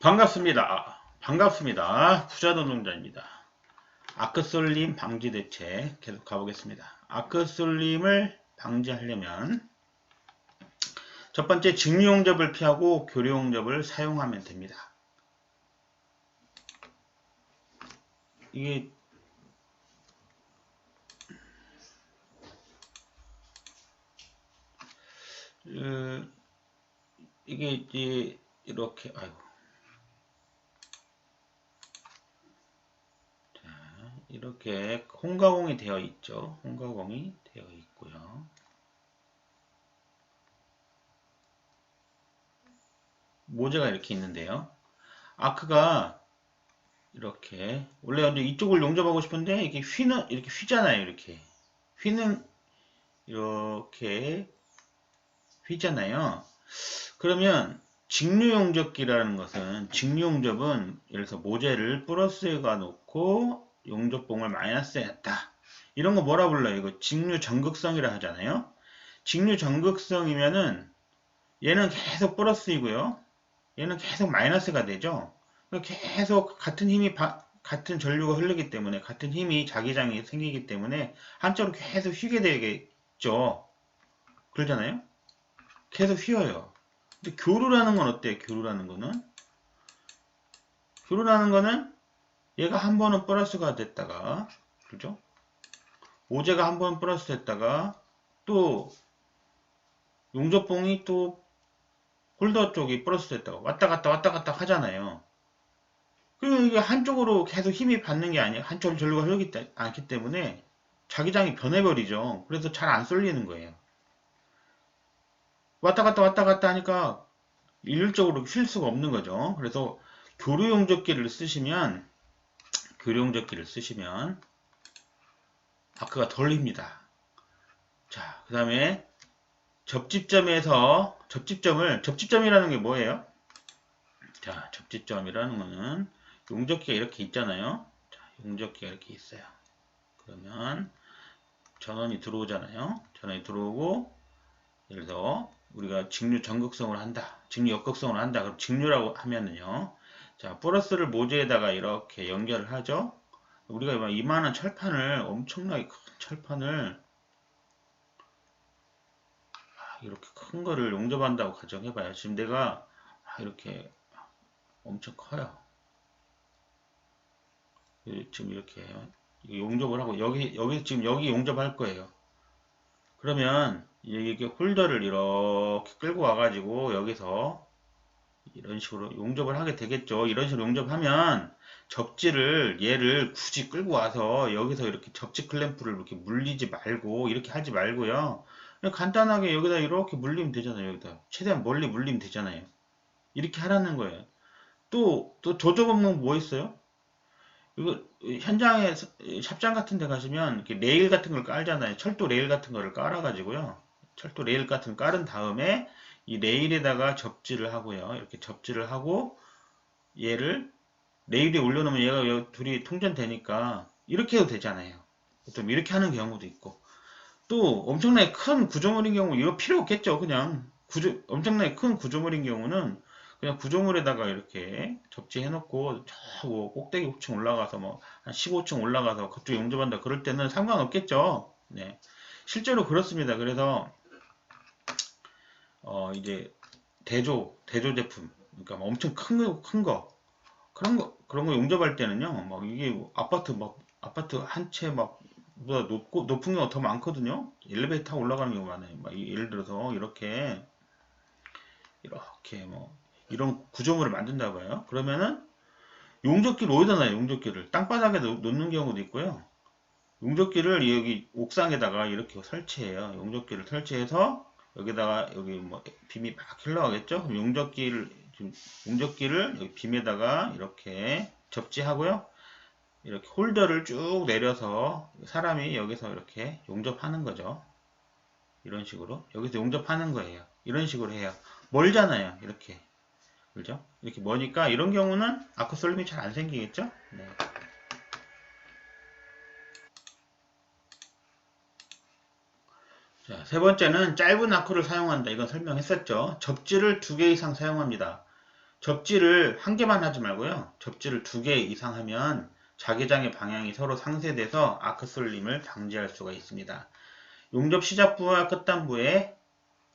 반갑습니다. 반갑습니다. 부자노동자입니다. 아크솔림 방지 대책 계속 가보겠습니다. 아크솔림을 방지하려면 첫 번째 직류용접을 피하고 교류용접을 사용하면 됩니다. 이게 이제 이렇게 이렇게 홍가공이 되어 있죠. 홍가공이 되어 있고요. 모재가 이렇게 있는데요. 아크가 이렇게 원래 이쪽을 용접하고 싶은데 이렇게 이렇게 휘잖아요. 이렇게 휘는 이렇게 휘잖아요. 그러면 직류용접기라는 것은 직류용접은 예를 들어서 모재를 플러스에 가놓고 용접봉을 마이너스에 했다. 이런 거 뭐라 불러요? 이거 직류전극성이라 하잖아요. 직류전극성이면은 얘는 계속 플러스이고요. 얘는 계속 마이너스가 되죠. 계속 같은 힘이 같은 전류가 흐르기 때문에 같은 힘이 자기장이 생기기 때문에 한쪽으로 계속 휘게 되겠죠. 그러잖아요. 계속 휘어요. 근데 교류라는 건 어때요? 교류라는 거는 얘가 한 번은 플러스가 됐다가, 그죠? 모재가 한 번 플러스 됐다가 또 용접봉이 또 홀더 쪽이 플러스 됐다가 왔다 갔다 하잖아요. 그리고 이게 한쪽으로 계속 힘이 받는 게 아니에요. 한쪽으로 전류가 흐르지 않기 때문에 자기장이 변해버리죠. 그래서 잘 안 쏠리는 거예요. 왔다 갔다 하니까 일률적으로 쉴 수가 없는 거죠. 그래서 교류용접기를 쓰시면 아크가 덜 힙니다. 자, 그 다음에 접집점이라는 게 뭐예요? 자, 접집점이라는 거는 용접기가 이렇게 있잖아요. 자, 용접기가 이렇게 있어요. 그러면 전원이 들어오잖아요. 전원이 들어오고 예를 들어 우리가 직류 전극성을 한다. 직류 역극성을 한다. 그럼 직류라고 하면은요. 자, 플러스를 모재에다가 이렇게 연결을 하죠. 우리가 이만한 철판을 엄청나게 큰 철판을 이렇게 큰 거를 용접한다고 가정해봐요. 지금 내가 이렇게 엄청 커요. 지금 이렇게 용접을 하고 여기 지금 여기 용접할 거예요. 그러면 이게 홀더를 이렇게 끌고 와가지고 여기서 이런 식으로 용접을 하게 되겠죠. 이런 식으로 용접하면 얘를 굳이 끌고 와서 여기서 이렇게 접지 클램프를 이렇게 물리지 말고 이렇게 하지 말고요. 그냥 간단하게 여기다 이렇게 물리면 되잖아요. 여기다 최대한 멀리 물리면 되잖아요. 이렇게 하라는 거예요. 또 조작 업무 뭐 있어요? 이거 현장에 샵장 같은 데 가시면 이렇게 레일 같은 걸 깔잖아요. 철도 레일 같은 거를 깔아가지고요. 철도 레일 같은 거 깔은 다음에 이 레일에다가 접지를 하고요. 이렇게 접지를 하고 얘를 레일에 올려놓으면 얘가 둘이 통전되니까 이렇게 해도 되잖아요. 좀 이렇게 하는 경우도 있고 또 엄청나게 큰 구조물인 경우 이거 필요 없겠죠. 그냥 엄청나게 큰 구조물인 경우는 그냥 구조물에다가 이렇게 접지해 놓고 저 꼭대기 호층 올라가서 뭐 한 15층 올라가서 그쪽 용접한다 그럴 때는 상관없겠죠. 네. 실제로 그렇습니다. 그래서 이제 대조 제품 그러니까 뭐 엄청 큰 거 그런 거 용접할 때는요. 막 이게 아파트 한 채 막 보다 높은 경우가 더 많거든요. 엘리베이터 타고 올라가는 경우가 많아요. 막 예를 들어서 이렇게 뭐 이런 구조물을 만든다고 해요. 그러면은 용접기를 어디다 놔요? 용접기를 땅바닥에 놓는 경우도 있고요. 용접기를 여기 옥상에다가 이렇게 설치해요. 용접기를 설치해서 여기다가 여기 뭐 빔이 막 흘러가겠죠? 그럼 용접기를 여기 빔에다가 이렇게 접지하고요. 이렇게 홀더를 쭉 내려서 사람이 여기서 이렇게 용접하는 거죠. 이런 식으로 여기서 용접하는 거예요. 이런 식으로 해요. 멀잖아요. 이렇게 그죠? 이렇게 머니까 이런 경우는 아크솔림이 잘 안 생기겠죠? 네. 자, 세 번째는 짧은 아크를 사용한다. 이건 설명했었죠. 접지를 2개 이상 사용합니다. 접지를 한 개만 하지 말고요. 접지를 2개 이상 하면 자기장의 방향이 서로 상쇄돼서 아크 쏠림을 방지할 수가 있습니다. 용접 시작부와 끝단부에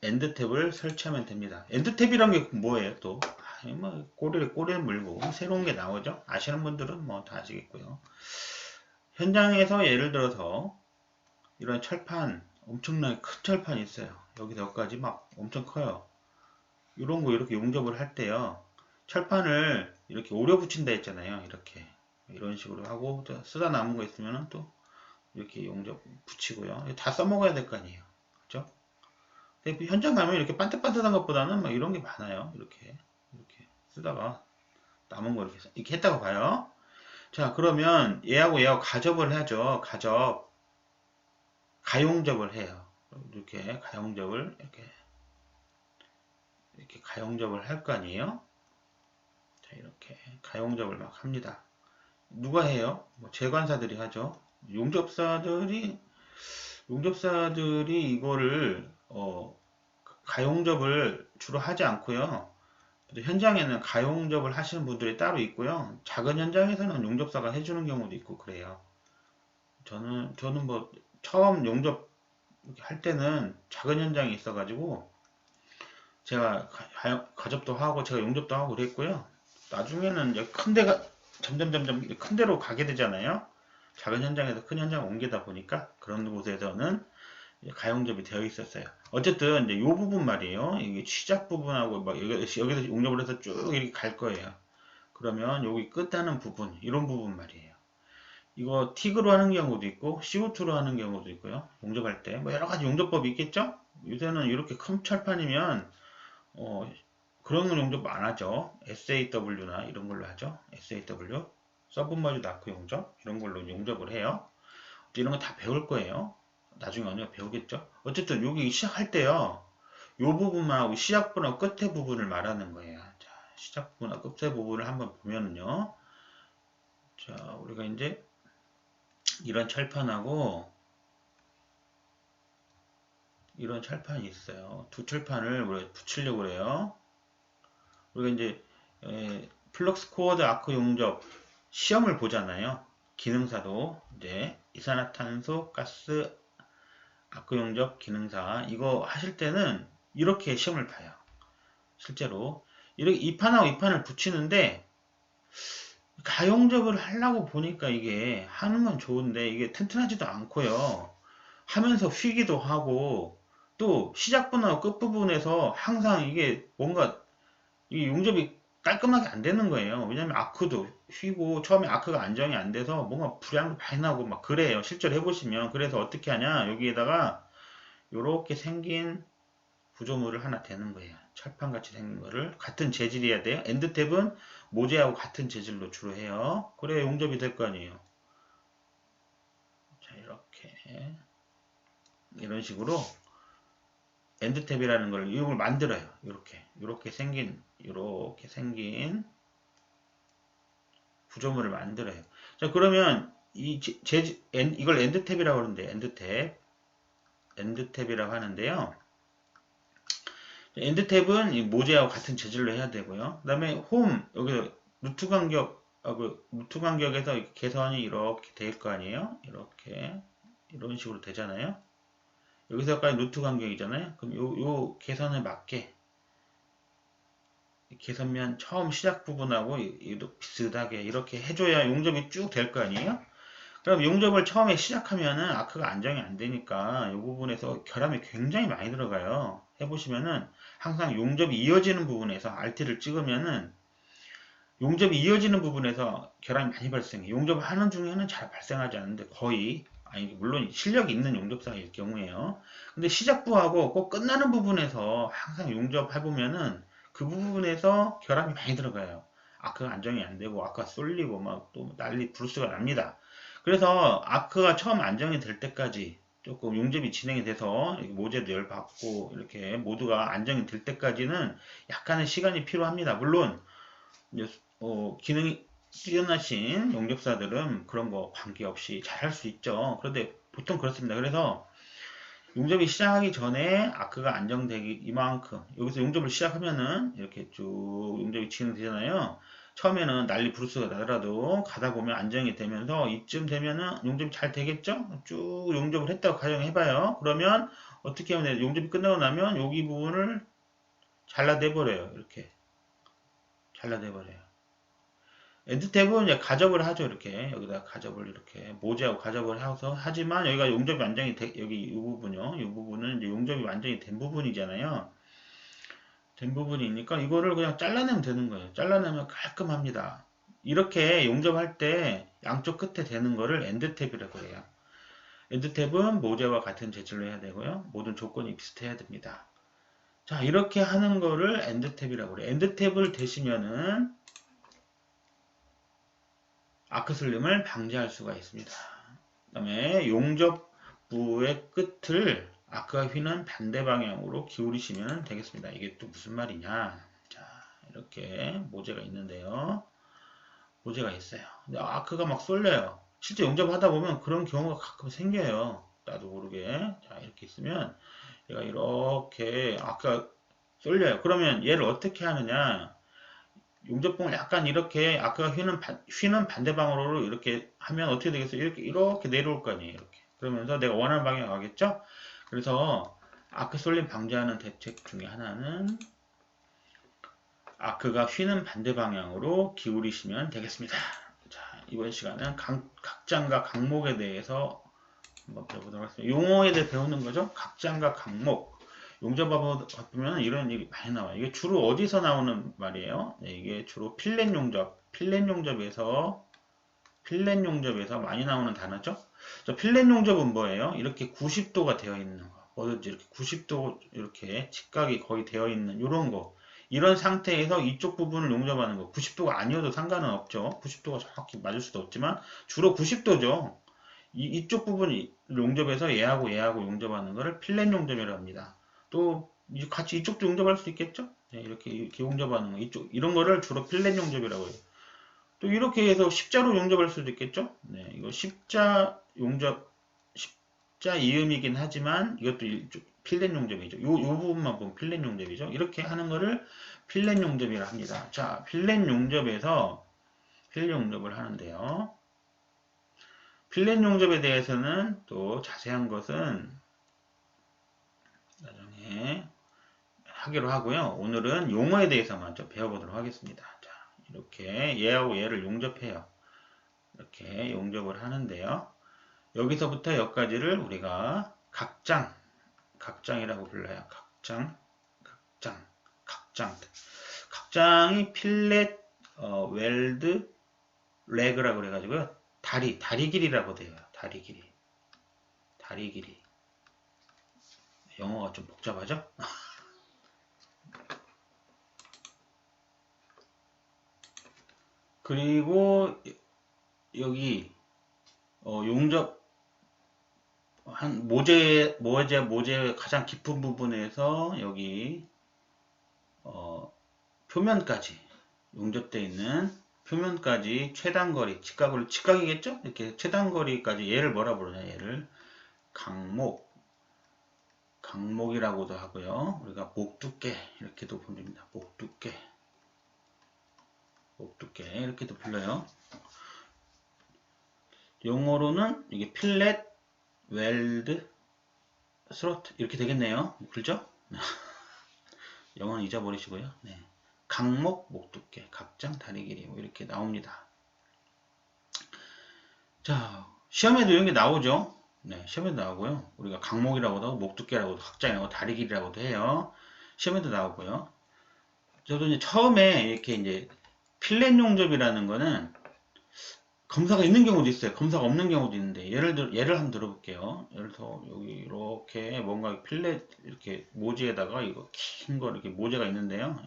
엔드탭을 설치하면 됩니다. 엔드탭이란 게 뭐예요? 또 뭐 꼬리를 물고 새로운 게 나오죠. 아시는 분들은 뭐 다 아시겠고요. 현장에서 예를 들어서 이런 철판, 엄청나게 큰 철판이 있어요. 여기까지 막 엄청 커요. 이런 거 이렇게 용접을 할 때요. 철판을 이렇게 오려 붙인다 했잖아요. 이렇게 이런 식으로 하고 쓰다 남은 거 있으면 또 이렇게 용접 붙이고요. 다 써먹어야 될 거 아니에요. 그렇죠? 근데 현장 가면 이렇게 반듯반듯한 것보다는 막 이런 게 많아요. 이렇게 쓰다가 남은 거 이렇게 했다고 봐요. 자, 그러면 얘하고 가접을 하죠. 가용접을 해요. 이렇게 가용접을 이렇게 가용접을 할 거 아니에요. 자, 이렇게 가용접을 막 합니다. 누가 해요? 뭐 재관사들이 하죠. 용접사들이 이거를 가용접을 주로 하지 않고요. 현장에는 가용접을 하시는 분들이 따로 있고요. 작은 현장에서는 용접사가 해주는 경우도 있고 그래요. 저는 뭐 처음 용접 할 때는 작은 현장이 있어가지고 제가 가접도 하고 제가 용접도 하고 그랬고요. 나중에는 이제 큰 데가 점점 큰 데로 가게 되잖아요. 작은 현장에서 큰 현장 옮기다 보니까 그런 곳에서는 가용접이 되어 있었어요. 어쨌든 이제 요 부분 말이에요. 이게 시작 부분하고 막 여기서 용접을 해서 쭉 이렇게 갈 거예요. 그러면 여기 끝나는 부분, 이런 부분 말이에요. 이거 틱으로 하는 경우도 있고 CO2로 하는 경우도 있고요. 용접할 때 뭐 여러 가지 용접법이 있겠죠. 요새는 이렇게 큰 철판이면 그런 용접 안 하죠. SAW나 이런 걸로 하죠. SAW 서브머리 나크 용접 이런 걸로 용접을 해요. 이런 거 다 배울 거예요. 나중에 언니가 배우겠죠. 어쨌든 여기 시작할 때요. 요 부분만 하고 시작부나 끝에 부분을 말하는 거예요. 자, 시작부나 끝에 부분을 한번 보면은요. 자, 우리가 이제 이런 철판하고 이런 철판이 있어요. 두 철판을 우리가 붙이려고 해요. 우리가 이제 플럭스 코어드 아크 용접 시험을 보잖아요. 기능사도 이제 이산화탄소 가스 아크 용접 기능사 이거 하실 때는 이렇게 시험을 봐요. 실제로 이렇게 이 판하고 이 판을 붙이는데 가용접을 하려고 보니까 이게 하는 건 좋은데 이게 튼튼하지도 않고요. 하면서 휘기도 하고 또 시작부나 끝부분에서 항상 이게 뭔가 이 용접이 깔끔하게 안 되는 거예요. 왜냐면 아크도 휘고 처음에 아크가 안정이 안 돼서 뭔가 불량도 많이 나고 막 그래요. 실제로 해보시면. 그래서 어떻게 하냐 여기에다가 요렇게 생긴 구조물을 하나 대는 거예요. 철판같이 생긴 거를 같은 재질이어야 돼요. 엔드탭은 모재하고 같은 재질로 주로 해요. 그래야 용접이 될 거 아니에요. 자, 이렇게 이런 식으로 엔드탭이라는 걸 이걸 만들어요. 이렇게 생긴 구조물을 만들어요. 자, 그러면 이걸 엔드탭이라고 하는데 엔드탭이라고 하는데요. 엔드탭은 이 모재하고 같은 재질로 해야 되고요. 그 다음에 홈 여기 루트 간격에서 개선이 이렇게 될 거 아니에요. 이렇게 이런 식으로 되잖아요. 여기서까지 루트 간격이잖아요. 그럼 요 개선에 맞게 개선면 처음 시작 부분하고 얘도 비슷하게 이렇게 해줘야 용접이 쭉 될 거 아니에요. 그럼 용접을 처음에 시작하면은 아크가 안정이 안 되니까 이 부분에서 결함이 굉장히 많이 들어가요. 해보시면은 항상 용접이 이어지는 부분에서 RT를 찍으면은 용접이 이어지는 부분에서 결함이 많이 발생해요. 용접을 하는 중에는 잘 발생하지 않는데 거의 아니 물론 실력이 있는 용접사일 경우에요. 근데 시작부하고 꼭 끝나는 부분에서 항상 용접해보면은 그 부분에서 결함이 많이 들어가요. 아크가 안정이 안 되고 아크가 쏠리고 막 또 난리 브루스가 납니다. 그래서 아크가 처음 안정이 될 때까지 조금 용접이 진행이 돼서 모재도 열 받고 이렇게 모두가 안정이 될 때까지는 약간의 시간이 필요합니다. 물론 이제 기능이 뛰어나신 용접사들은 그런 거 관계없이 잘 할 수 있죠. 그런데 보통 그렇습니다. 그래서 용접이 시작하기 전에 아크가 안정되기 이만큼 여기서 용접을 시작하면은 이렇게 쭉 용접이 진행되잖아요. 처음에는 난리 부르스가 나더라도 가다 보면 안정이 되면서 이쯤 되면은 용접이 잘 되겠죠? 쭉 용접을 했다고 가정해봐요. 그러면 어떻게 하면 돼요? 용접이 끝나고 나면 여기 부분을 잘라내버려요. 이렇게 잘라내버려요. 엔드탭은 이제 가접을 하죠. 이렇게 여기다 가접을 이렇게 모재하고 가접을 해서 하지만 여기가 용접이 완전히 여기 이 부분요. 이 부분은 이제 용접이 완전히 된 부분이잖아요. 된 부분이니까 이거를 그냥 잘라내면 되는 거예요. 잘라내면 깔끔합니다. 이렇게 용접할 때 양쪽 끝에 되는 거를 엔드탭이라고 해요. 엔드탭은 모재와 같은 재질로 해야 되고요. 모든 조건이 비슷해야 됩니다. 자, 이렇게 하는 거를 엔드탭이라고 그래요. 엔드탭을 대시면은 아크슬림을 방지할 수가 있습니다. 그 다음에 용접부의 끝을 아크가 휘는 반대 방향으로 기울이시면 되겠습니다. 이게 또 무슨 말이냐? 자, 이렇게 모재가 있는데요. 모재가 있어요. 근데 아크가 막 쏠려요. 실제 용접하다 보면 그런 경우가 가끔 생겨요. 나도 모르게. 자, 이렇게 있으면 얘가 이렇게 아크가 쏠려요. 그러면 얘를 어떻게 하느냐? 용접봉을 약간 이렇게 아까 휘는 반대 방향으로 이렇게 하면 어떻게 되겠어요? 이렇게 내려올 거 아니에요. 이렇게. 그러면서 내가 원하는 방향 가겠죠? 그래서 아크 쏠림 방지하는 대책 중에 하나는 아크가 휘는 반대 방향으로 기울이시면 되겠습니다. 자, 이번 시간은 각장과 각목에 대해서 한번 배워보도록 하겠습니다. 용어에 대해 배우는 거죠. 각장과 각목. 용접하고 보면 이런 일이 많이 나와요. 이게 주로 어디서 나오는 말이에요? 네, 이게 주로 필렛 용접에서 많이 나오는 단어죠. 필렛 용접은 뭐예요? 이렇게 90도가 되어 있는 거. 뭐든지 이렇게 90도 이렇게 직각이 거의 되어 있는 이런 거. 이런 상태에서 이쪽 부분을 용접하는 거. 90도가 아니어도 상관은 없죠. 90도가 정확히 맞을 수도 없지만 주로 90도죠. 이쪽 부분을 용접해서 얘하고 용접하는 거를 필렛 용접이라고 합니다. 또 같이 이쪽도 용접할 수 있겠죠? 네, 이렇게 용접하는 거 이런 거를 주로 필렛 용접이라고 해요. 또 이렇게 해서 십자로 용접할 수도 있겠죠? 네, 이거 십자 이음이긴 하지만 이것도 필렛 용접이죠. 요 부분만 보면 필렛 용접이죠. 이렇게 하는 거를 필렛 용접이라 합니다. 자, 필렛 용접을 하는데요. 필렛 용접에 대해서는 또 자세한 것은 나중에 하기로 하고요. 오늘은 용어에 대해서만 좀 배워보도록 하겠습니다. 자, 이렇게 얘하고 얘를 용접해요. 이렇게 용접을 하는데요. 여기서부터 여기까지를 우리가 각장이라고 불러요. 각장이 필렛, 웰드, 레그라고 그래가지고요. 다리 길이라고 돼요. 다리 길이. 영어가 좀 복잡하죠? 그리고 여기 용접 한 모재 가장 깊은 부분에서 여기 표면까지 용접되어 있는 표면까지 최단거리 직각이겠죠? 이렇게 최단거리까지 얘를 뭐라 부르냐? 얘를 각목이라고도 하고요. 우리가 목 두께 이렇게도 부릅니다. 목 두께 이렇게도 불러요. 용어로는 이게 필렛, 웰드, 스로트 이렇게 되겠네요. 그렇죠? 영어는 잊어버리시고요. 네. 각목, 목 두께, 각장, 다리 길이 뭐 이렇게 나옵니다. 자, 시험에도 이런 게 나오죠. 네, 시험에도 나오고요. 우리가 각목이라고도 하고 목 두께라고도 각장이라고 다리 길이라고도 해요. 시험에도 나오고요. 저도 이제 처음에 이렇게 이제 필렛 용접이라는 거는 검사가 있는 경우도 있어요. 검사가 없는 경우도 있는데 예를 한번 들어볼게요. 예를 들어 여기 이렇게 뭔가 필렛 이렇게 모지에다가 이거 긴 거 이렇게 모재가 있는데요.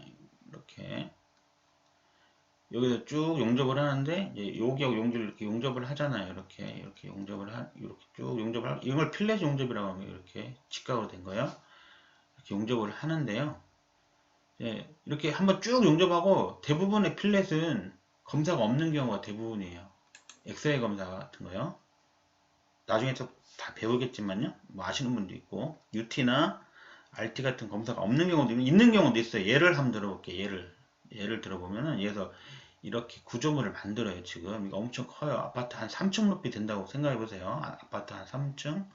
이렇게 여기서 쭉 용접을 하는데 이제 여기하고 이렇게 용접을 하잖아요. 이렇게 쭉 용접을 이걸 필렛 용접이라고 하면 이렇게 직각으로 된 거예요. 이렇게 용접을 하는데요. 예, 이렇게 한번 쭉 용접하고 대부분의 필렛은 검사가 없는 경우가 대부분이에요. 엑스레이 검사 같은 거요. 나중에 또 다 배우겠지만요. 뭐 아시는 분도 있고 UT나 RT 같은 검사가 없는 경우도 있는 경우도 있어요. 예를 한번 들어볼게요. 예를 들어보면은 예서 이렇게 구조물을 만들어요. 지금 이거 엄청 커요. 아파트 한 3층 높이 된다고 생각해 보세요. 아파트 한 3층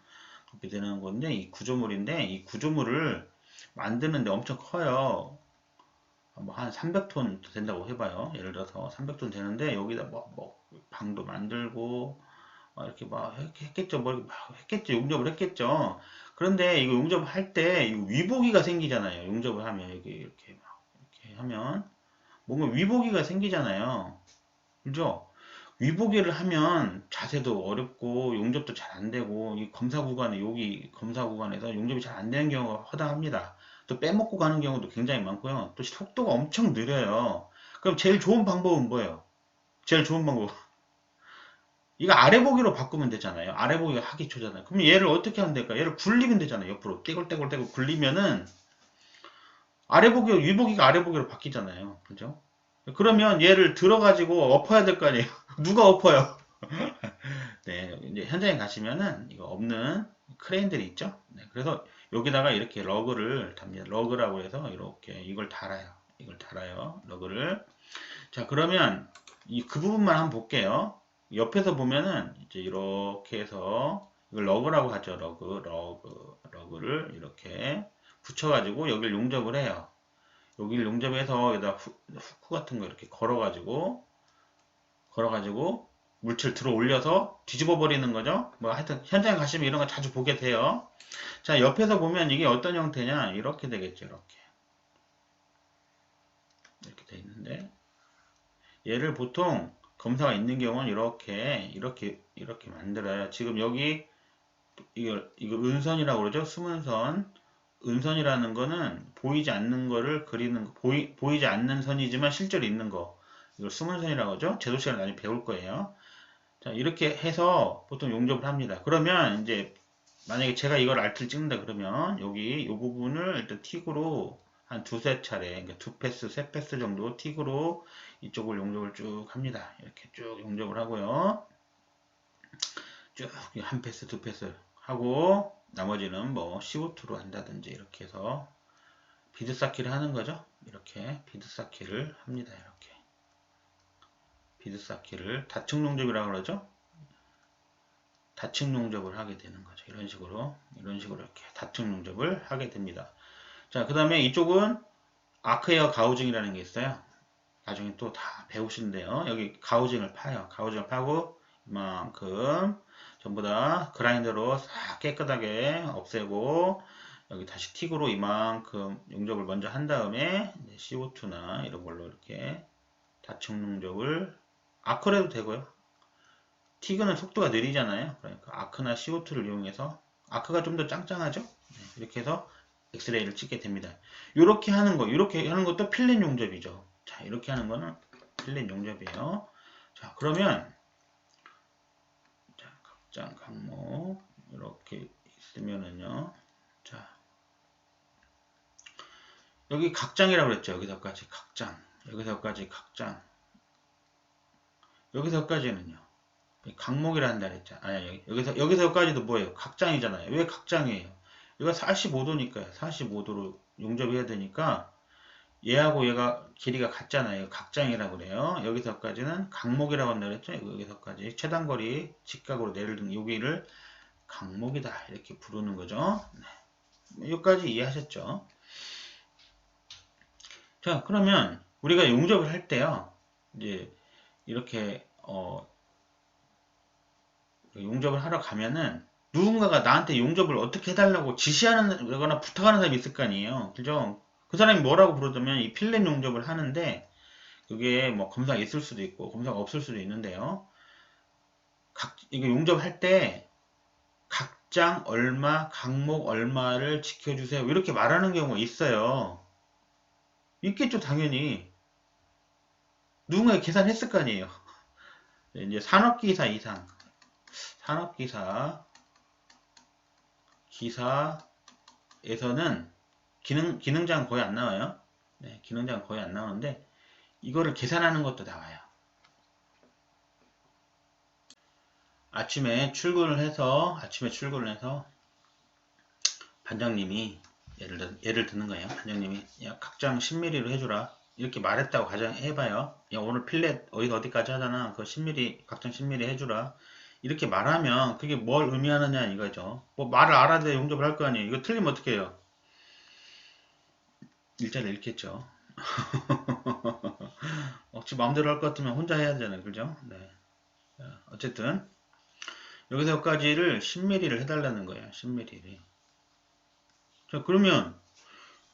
높이 되는 건데 이 구조물인데 이 구조물을 만드는데 엄청 커요. 뭐 한 300톤 된다고 해봐요. 예를 들어서 300톤 되는데 여기다 뭐 방도 만들고 막 이렇게 막 했겠죠. 뭐 이렇게 막 했겠죠. 용접을 했겠죠. 그런데 이거 용접을 할 때 위보기가 생기잖아요. 용접을 하면 이렇게 막 이렇게 하면 뭔가 위보기가 생기잖아요. 그죠? 위보기를 하면 자세도 어렵고 용접도 잘 안 되고 이 검사 구간에 여기 검사 구간에서 용접이 잘 안 되는 경우가 허다합니다. 또 빼먹고 가는 경우도 굉장히 많고요. 또 속도가 엄청 느려요. 그럼 제일 좋은 방법은 뭐예요? 제일 좋은 방법. 이거 아래 보기로 바꾸면 되잖아요. 아래 보기가 하기 초잖아요. 그럼 얘를 어떻게 하면 될까? 얘를 굴리면 되잖아요. 옆으로 떼굴떼굴 굴리면은 아래 보기, 위 보기가 아래 보기로 바뀌잖아요. 그죠? 그러면 얘를 들어가지고 엎어야 될 거 아니에요. 누가 엎어요? 네, 이제 현장에 가시면은 이거 없는 크레인들이 있죠. 네, 그래서 여기다가 이렇게 러그를 답니다. 러그라고 해서 이렇게 이걸 달아요. 이걸 달아요. 러그를. 자, 그러면 그 부분만 한번 볼게요. 옆에서 보면은 이제 이렇게 해서 이걸 러그라고 하죠. 러그를 이렇게 붙여가지고 여기를 용접을 해요. 여기를 용접해서 여기다 후크 같은 거 이렇게 걸어가지고 물체를 들어 올려서 뒤집어 버리는 거죠. 뭐 하여튼 현장에 가시면 이런 거 자주 보게 돼요. 자, 옆에서 보면 이게 어떤 형태냐? 이렇게 되겠죠. 이렇게 돼 있는데 얘를 보통 검사가 있는 경우는 이렇게 만들어요. 지금 여기 이거 은선이라고 그러죠. 숨은선. 은선이라는 거는 보이지 않는 거를 그리는 거, 보이지 않는 선이지만 실제로 있는 거. 이걸 숨은선이라고 하죠. 제도 시간에 나중에 배울 거예요. 자, 이렇게 해서 보통 용접을 합니다. 그러면 이제 만약에 제가 이걸 알트를 찍는다 그러면 여기 이 부분을 일단 틱으로 한 두세 차례, 그러니까 두 패스, 세 패스 정도 틱으로 이쪽을 용접을 쭉 합니다. 이렇게 쭉 용접을 하고요. 쭉 한 패스, 두 패스 하고 나머지는 뭐 CO2로 한다든지 이렇게 해서 비드 쌓기를 하는 거죠. 이렇게 비드 쌓기를 합니다. 이렇게 비드 쌓기를 다층 용접이라고 그러죠. 다층 용접을 하게 되는 거죠. 이런 식으로 이렇게 다층 용접을 하게 됩니다. 자, 그 다음에 이쪽은 아크에어 가우징이라는 게 있어요. 나중에 또 다 배우시는데요. 여기 가우징을 파요. 가우징을 파고 이만큼 전부 다 그라인더로 싹 깨끗하게 없애고 여기 다시 틱으로 이만큼 용접을 먼저 한 다음에 CO2나 이런 걸로 이렇게 다층 용접을 아크로 해도 되고요. 틱은 속도가 느리잖아요. 그러니까 아크나 CO2를 이용해서 아크가 좀 더 짱짱하죠. 이렇게 해서 엑스레이를 찍게 됩니다. 이렇게 하는 것도 필렛 용접이죠. 자, 이렇게 하는 거는 필렛 용접이에요. 자, 그러면 자, 각장 항목 이렇게 있으면은요. 자, 여기 각장이라고 그랬죠. 여기서까지 각장, 여기서까지 각장, 여기서까지는요. 각목이라 한다 그랬죠. 아니, 여기서 여기까지도 뭐예요? 각장이잖아요. 왜 각장이에요? 이거 45도니까요. 45도로 용접해야 되니까 얘하고 얘가 길이가 같잖아요. 각장이라고 그래요. 여기서까지는 각목이라고 한다 그랬죠. 여기서까지 최단거리 직각으로 내리는 여기를 각목이다 이렇게 부르는 거죠. 네. 여기까지 이해하셨죠? 자, 그러면 우리가 용접을 할 때요. 이제 이렇게 용접을 하러 가면은 누군가가 나한테 용접을 어떻게 해달라고 지시하는 거나 부탁하는 사람이 있을 거 아니에요. 그죠? 그 사람이 뭐라고 부르냐면 이 필렛 용접을 하는데 그게 뭐 검사가 있을 수도 있고 검사가 없을 수도 있는데요. 이거 용접할 때 각장 얼마, 각목 얼마를 지켜주세요. 이렇게 말하는 경우가 있어요. 있겠죠, 당연히. 누군가 계산했을 거 아니에요. 이제 산업기사 이상. 기사에서는 기능장 거의 안 나와요. 네, 기능장 거의 안 나오는데 이거를 계산하는 것도 나와요. 아침에 출근을 해서 반장님이 예를 드는 거예요. 반장님이 야 각장 10mm로 해주라 이렇게 말했다고 가정해봐요. 야 오늘 필렛 어디까지 하잖아. 그 10mm 각장 10mm 해주라 이렇게 말하면 그게 뭘 의미하느냐 이거죠. 뭐 말을 알아야 용접을 할 거 아니에요. 이거 틀리면 어떻게 해요? 일자를 잃겠죠. 지 마음대로 할 것 같으면 혼자 해야 되잖아요. 그죠? 네. 어쨌든 여기서 여기까지를 10mm를 해달라는 거예요. 10mm를. 자 그러면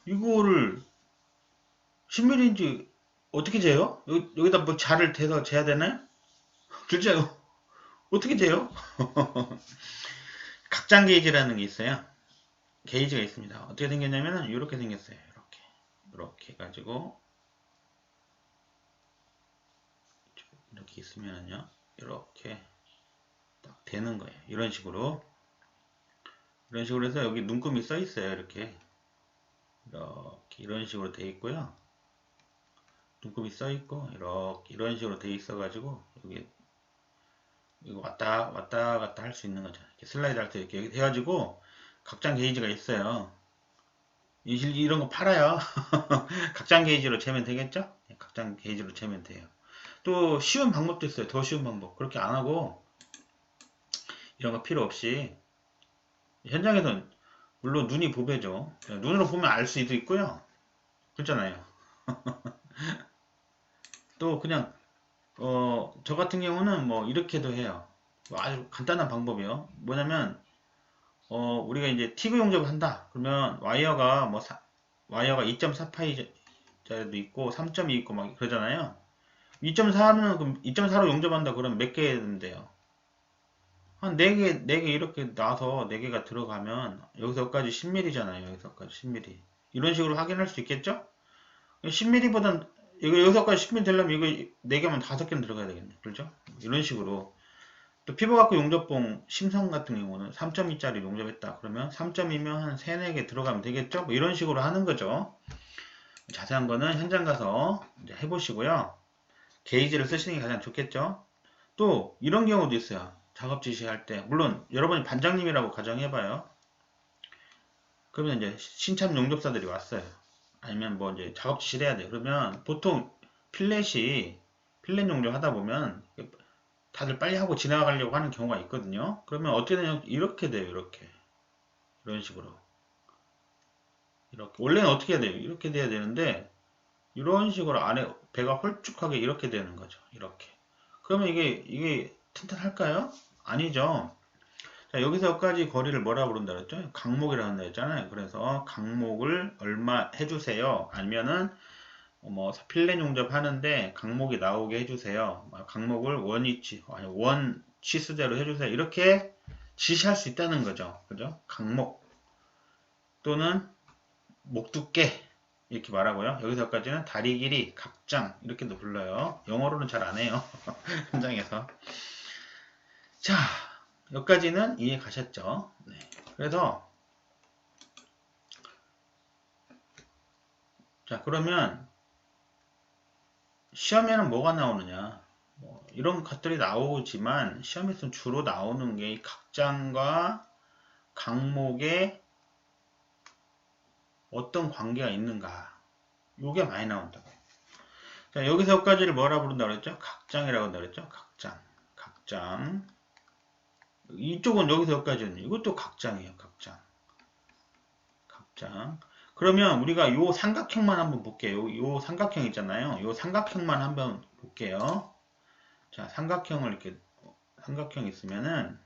이거를 10mm인지 어떻게 재요? 여기다 뭐 자를 대서 재야 되나요? 글쎄요. 어떻게 재요? 각장 게이지라는 게 있어요. 게이지가 있습니다. 어떻게 생겼냐면은 이렇게 생겼어요. 이렇게 해가지고 이렇게 있으면은요. 이렇게 딱 되는 거예요. 이런 식으로 해서 여기 눈금이 써 있어요. 이렇게 이런 식으로 돼 있고요. 눈금이 써 있고 이런 식으로 돼 있어 가지고 여기 이거 왔다 갔다 할 수 있는 거죠. 이렇게 슬라이드 할 때 이렇게 해가지고 각장 게이지가 있어요. 이런 거 팔아요. 각장 게이지로 재면 되겠죠? 각장 게이지로 재면 돼요. 또 쉬운 방법도 있어요. 더 쉬운 방법. 그렇게 안 하고 이런 거 필요 없이 현장에서는 물론 눈이 보배죠. 눈으로 보면 알 수도 있고요. 그렇잖아요. 또 그냥 저 같은 경우는 뭐 이렇게도 해요. 아주 간단한 방법이요. 뭐냐면 우리가 이제 티그 용접을 한다. 그러면 와이어가 와이어가 2.4파이자도 있고 3.2 있고 막 그러잖아요. 2.4는 그럼 2.4로 용접한다. 그러면 몇 개 돼요? 한 4개 이렇게 놔서 4개가 들어가면 여기서까지 10mm잖아요. 여기서까지 10mm. 이런 식으로 확인할 수 있겠죠? 10mm보단 여기서까지 10mm 되려면 이거 4개면 5개는 들어가야 되겠네. 그렇죠? 이런 식으로 또 피부과학 용접봉 심성 같은 경우는 3.2짜리 용접했다. 그러면 3.2면 한 3, 4개 들어가면 되겠죠? 뭐 이런 식으로 하는 거죠. 자세한 거는 현장 가서 이제 해보시고요. 게이지를 쓰시는 게 가장 좋겠죠? 또 이런 경우도 있어요. 작업 지시할 때 물론 여러분이 반장님이라고 가정해봐요. 그러면 이제 신참 용접사들이 왔어요. 아니면 뭐 이제 작업 지시를 해야 돼요. 그러면 보통 필렛 용접 하다 보면 다들 빨리 하고 지나가려고 하는 경우가 있거든요. 그러면 어떻게 되냐면 이렇게 돼요. 이런 식으로 원래는 어떻게 해야 돼요? 이렇게 돼야 되는데 이런 식으로 안에 배가 홀쭉하게 이렇게 되는 거죠. 이렇게 그러면 이게 튼튼할까요? 아니죠. 자, 여기서 여기까지 거리를 뭐라 부른다 그랬죠? 강목이라고 한다 했잖아요. 그래서 강목을 얼마 해주세요. 아니면은 뭐 필렛 용접 하는데 강목이 나오게 해주세요. 강목을 원위치, 아니 원 치수대로 해주세요. 이렇게 지시할 수 있다는 거죠. 그죠? 강목 또는 목 두께 이렇게 말하고요. 여기서까지는 다리 길이, 각장 이렇게도 불러요. 영어로는 잘 안 해요. 현장에서. 자, 여기까지는 이해 가셨죠? 네. 그래서 자 그러면 시험에는 뭐가 나오느냐? 뭐 이런 것들이 나오지만 시험에서는 주로 나오는 게 각장과 강목의 어떤 관계가 있는가? 요게 많이 나온다고요. 자, 여기서 여기까지를 뭐라 부른다 그랬죠? 각장이라고 한다 그랬죠? 각장. 이쪽은 여기서 여기까지는 이것도 각장이에요. 각장. 그러면 우리가 요 삼각형만 한번 볼게요. 요 삼각형 있잖아요. 요 삼각형만 한번 볼게요. 자, 삼각형 있으면은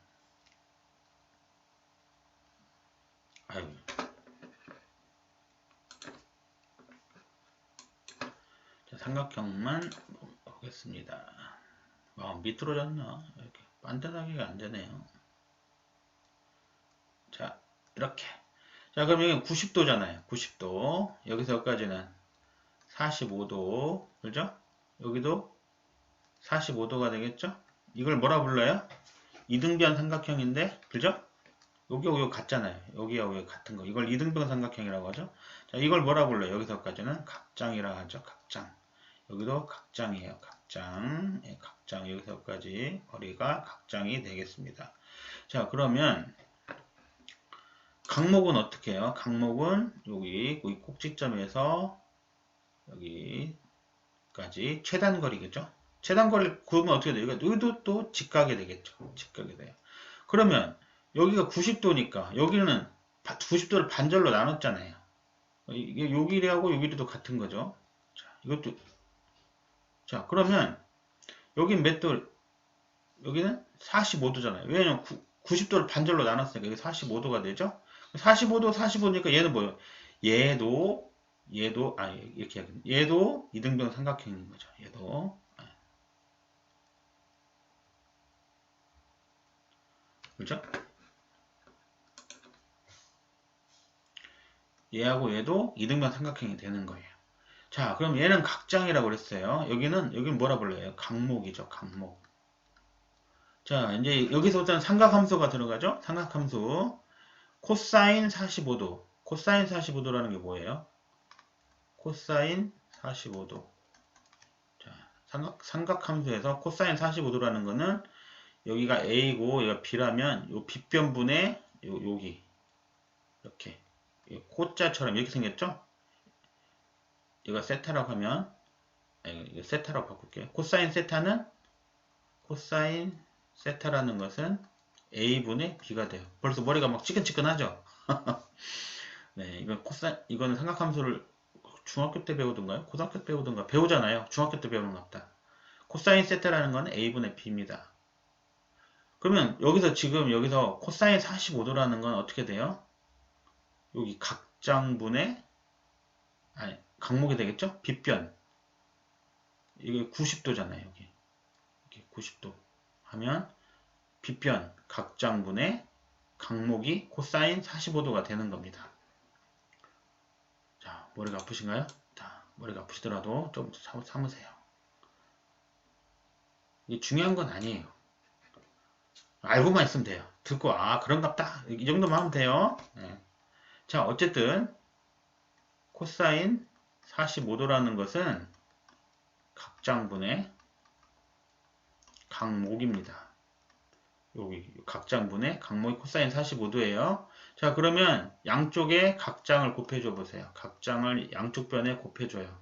자, 삼각형만 보겠습니다. 미끄러졌나? 이렇게 반듯하게가 안 되네요. 자, 이렇게. 자, 그럼 여기 90도잖아요. 90도. 여기서 여기까지는 45도. 그죠? 여기도 45도가 되겠죠? 이걸 뭐라 불러요? 이등변 삼각형인데, 그죠? 여기 같잖아요. 여기 같은 거. 이걸 이등변 삼각형이라고 하죠. 자, 이걸 뭐라 불러요? 여기서까지는 각장이라고 하죠. 각장. 여기도 각장이에요. 각장. 예, 각장. 여기서까지 거리가 각장이 되겠습니다. 자, 그러면 각목은 어떻게 해요? 각목은 여기 꼭지점에서 여기까지 최단거리겠죠? 최단거리를 구하면 어떻게 돼요? 여기도 또 직각이 되겠죠? 직각이 돼요. 그러면 여기가 90도니까 여기는 90도를 반절로 나눴잖아요. 이게 요 길이하고 요 길이도 같은 거죠. 자, 이것도 자, 그러면 여긴 몇 도? 여기는 45도잖아요. 왜냐면 90도를 반절로 나눴으니까 이게 45도가 되죠? 45도, 45도니까 얘는 뭐예요? 얘도 이렇게 하겠네. 얘도 이등변 삼각형인 거죠. 얘도. 그죠? 얘하고 얘도 이등변 삼각형이 되는 거예요. 자, 그럼 얘는 각장이라고 그랬어요. 여기는 뭐라 불러요? 각목이죠. 각목. 자, 이제 여기서부터는 삼각함수가 들어가죠? 삼각함수. 코사인 45도. 코사인 45도라는 게 뭐예요? 코사인 45도. 자, 삼각함수에서 코사인 45도라는 거는 여기가 A고 여기가 B라면 요 빗변분의 여기 이렇게 코자처럼 이렇게 생겼죠? 이거 세타라고 하면 이거 세타라고 바꿀게요. 코사인 세타는 코사인 세타라는 것은 A분의 B가 돼요. 벌써 머리가 막 지끈지끈하죠? 네, 이거는 삼각함수를 중학교 때 배우던가요? 고등학교 때 배우던가? 배우잖아요. 중학교 때 배우는 것 같다. 코사인 세타라는 건 A분의 B입니다. 그러면 여기서 코사인 45도라는 건 어떻게 돼요? 여기 각장분의 각목이 되겠죠? 빗변. 이게 90도잖아요. 여기 90도 하면 빗변 각장분의 각목이 코사인 45도가 되는 겁니다. 자, 머리가 아프신가요? 자, 머리가 아프시더라도 좀 참으세요. 이게 중요한 건 아니에요. 알고만 있으면 돼요. 듣고 그런갑다. 이 정도만 하면 돼요. 네. 자, 어쨌든 코사인 45도라는 것은 각장분의 각목입니다. 여기 각장분의 각목이 코사인 45도예요. 자, 그러면 양쪽에 각장을 곱해줘 보세요. 각장을 양쪽 변에 곱해줘요.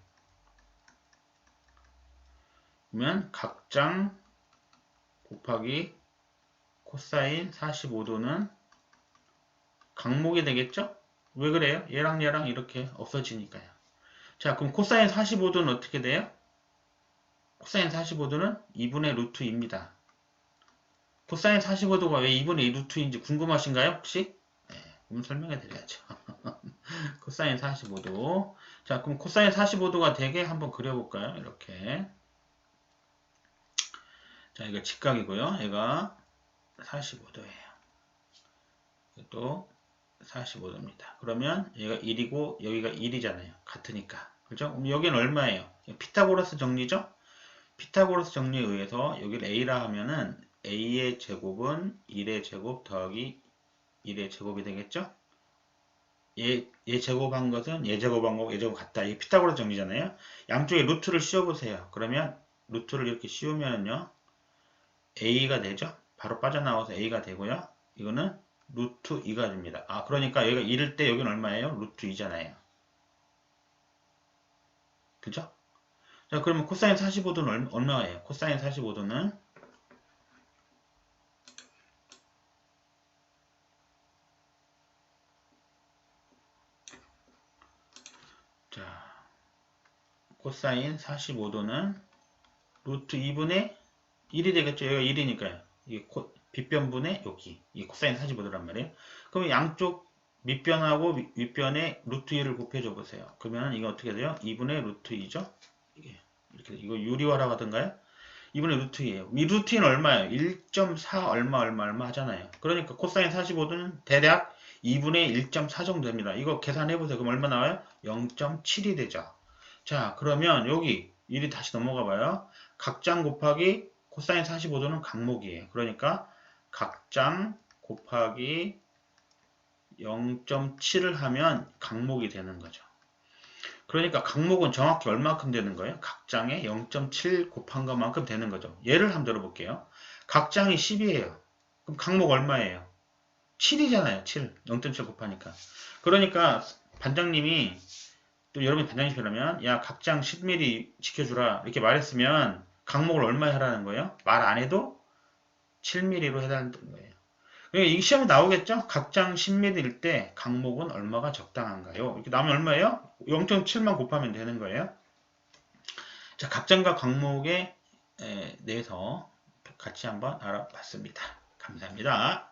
그러면 각장 곱하기 코사인 45도는 각목이 되겠죠? 왜 그래요? 얘랑 이렇게 없어지니까요. 자, 그럼 코사인 45도는 어떻게 돼요? 코사인 45도는 2분의 루트 2입니다. 코사인 45도가 왜 2분의 2 루트인지 궁금하신가요? 혹시? 네, 그럼 설명해 드려야죠. 코사인 45도. 자, 그럼 코사인 45도가 되게 한번 그려볼까요? 이렇게. 자, 이거 직각이고요. 얘가 45도예요. 또 45도입니다. 그러면 얘가 1이고 여기가 1이잖아요. 같으니까. 그죠? 그럼 여기는 얼마예요? 피타고라스 정리죠? 피타고라스 정리에 의해서 여기를 A라 하면은 A의 제곱은 1의 제곱 더하기 1의 제곱이 되겠죠? 얘 제곱한 것은 얘 제곱한 거고 얘 제곱 같다. 이게 피타고라스 정리잖아요. 양쪽에 루트를 씌워보세요. 그러면 루트를 이렇게 씌우면요. A가 되죠? 바로 빠져나와서 A가 되고요. 이거는 루트 2가 됩니다. 그러니까 여기가 1일 때 여기는 얼마예요? 루트 2잖아요. 그죠? 자, 그러면 코사인 45도는 얼마예요? 코사인 45도는 자, 코사인 45도는 루트 2분의 1이 되겠죠? 여기가 1이니까요. 이게 빗변분의 여기 이 코사인 45도란 말이에요. 그럼 양쪽 밑변하고 윗변에 루트 2를 곱해줘 보세요. 그러면 이거 어떻게 돼요? 2분의 루트 2죠? 이렇게 이거 유리화라고 하던가요? 2분의 루트 2예요. 이 루트 2는 얼마예요? 1.4 얼마 하잖아요. 그러니까 코사인 45도는 대략 2분의 1.4 정도 됩니다. 이거 계산해보세요. 그럼 얼마 나와요? 0.7이 되죠. 자, 그러면 여기 1이 다시 넘어가 봐요. 각장 곱하기 코사인 45도는 각목이에요. 그러니까 각장 곱하기 0.7을 하면 각목이 되는 거죠. 그러니까 각목은 정확히 얼마큼 되는 거예요? 각 장에 0.7 곱한 것만큼 되는 거죠. 예를 한번 들어볼게요. 각 장이 10이에요. 그럼 각목 얼마예요? 7이잖아요. 7. 0.7 곱하니까. 그러니까 반장님이 또 여러분이 반장님이라면 야 각장 10mm 지켜주라 이렇게 말했으면 각목을 얼마에 하라는 거예요? 말 안 해도 7mm로 해달라는 거예요. 그러니까 이 시험에 나오겠죠? 각장 10mm일 때 각목은 얼마가 적당한가요? 이렇게 나오면 얼마예요? 0.7만 곱하면 되는 거예요. 자, 각장과 각목에 대해서 같이 한번 알아봤습니다. 감사합니다.